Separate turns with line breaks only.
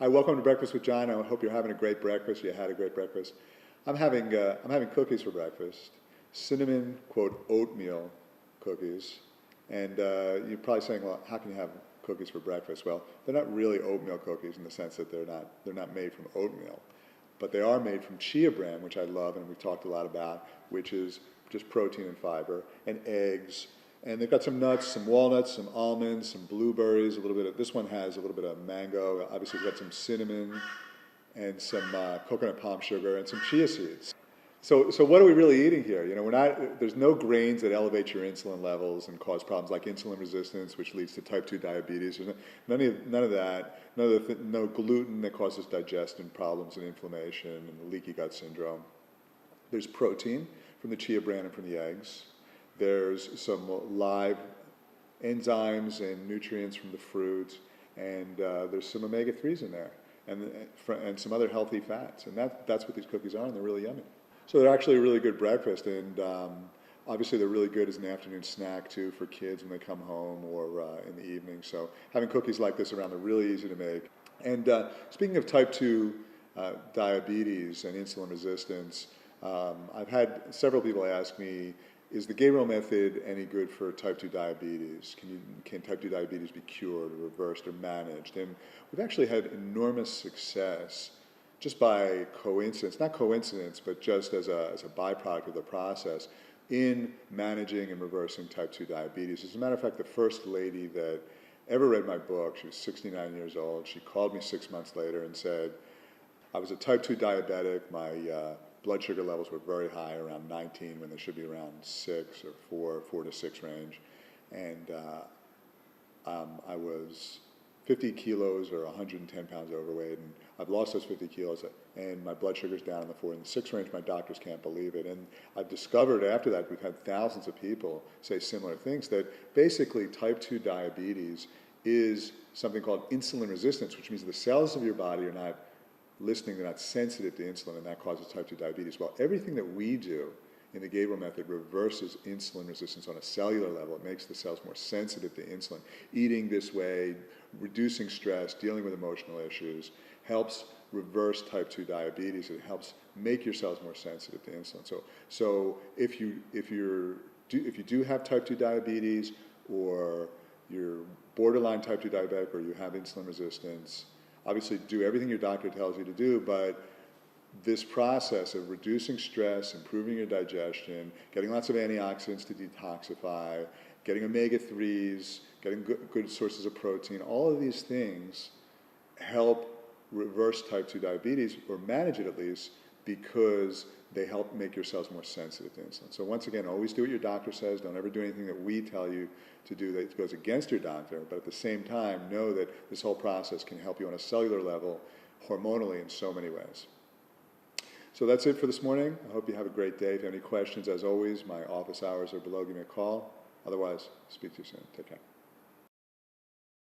Hi, welcome to Breakfast with John. I hope you're having a great breakfast. You had a great breakfast. I'm having cookies for breakfast. Cinnamon, quote, oatmeal cookies. And you're probably saying, well, how can you have cookies for breakfast? Well, they're not really oatmeal cookies in the sense that they're not made from oatmeal. But they are made from chia bran, which I love and we've talked a lot about, which is just protein and fiber, and eggs. And they've got some nuts, some walnuts, some almonds, some blueberries, this one has a little bit of mango. Obviously, it's got some cinnamon and some coconut palm sugar and some chia seeds. So what are we really eating here? You know, there's no grains that elevate your insulin levels and cause problems like insulin resistance, which leads to type 2 diabetes. There's none of that. No gluten that causes digestion problems and inflammation and leaky gut syndrome. There's protein from the chia bran and from the eggs. There's some live enzymes and nutrients from the fruit, and there's some omega-3s in there, and some other healthy fats. And that's what these cookies are, and they're really yummy. So they're actually a really good breakfast, and obviously they're really good as an afternoon snack too for kids when they come home or in the evening. So having cookies like this around, they're really easy to make. And speaking of type 2 diabetes and insulin resistance, I've had several people ask me, is the Gabriel method any good for type 2 diabetes? Can type 2 diabetes be cured or reversed or managed? And we've actually had enormous success just by coincidence, not coincidence, but just as a byproduct of the process in managing and reversing type 2 diabetes. As a matter of fact, the first lady that ever read my book, she was 69 years old, she called me 6 months later and said, I was a type 2 diabetic, my blood sugar levels were very high, around 19 when they should be around 6 or 4 to 6 range. And I was 50 kilos or 110 pounds overweight, and I've lost those 50 kilos, and my blood sugar's down in the 4 and 6 range. My doctors can't believe it. And I've discovered after that, we've had thousands of people say similar things, that basically type 2 diabetes is something called insulin resistance, which means the cells of your body are not listening, they're not sensitive to insulin, and that causes type 2 diabetes. Well, everything that we do in the Gabriel method reverses insulin resistance on a cellular level. It makes the cells more sensitive to insulin. Eating this way, reducing stress, dealing with emotional issues, helps reverse type 2 diabetes. It helps make your cells more sensitive to insulin. So if you do have type 2 diabetes, or you're borderline type 2 diabetic, or you have insulin resistance, obviously do everything your doctor tells you to do, but this process of reducing stress, improving your digestion, getting lots of antioxidants to detoxify, getting omega-3s, getting good sources of protein, all of these things help reverse type 2 diabetes, or manage it at least, because they help make your cells more sensitive to insulin. So once again, always do what your doctor says. Don't ever do anything that we tell you to do that goes against your doctor, but at the same time, know that this whole process can help you on a cellular level, hormonally, in so many ways. So that's it for this morning. I hope you have a great day. If you have any questions, as always, my office hours are below. Give me a call. Otherwise, speak to you soon. Take care.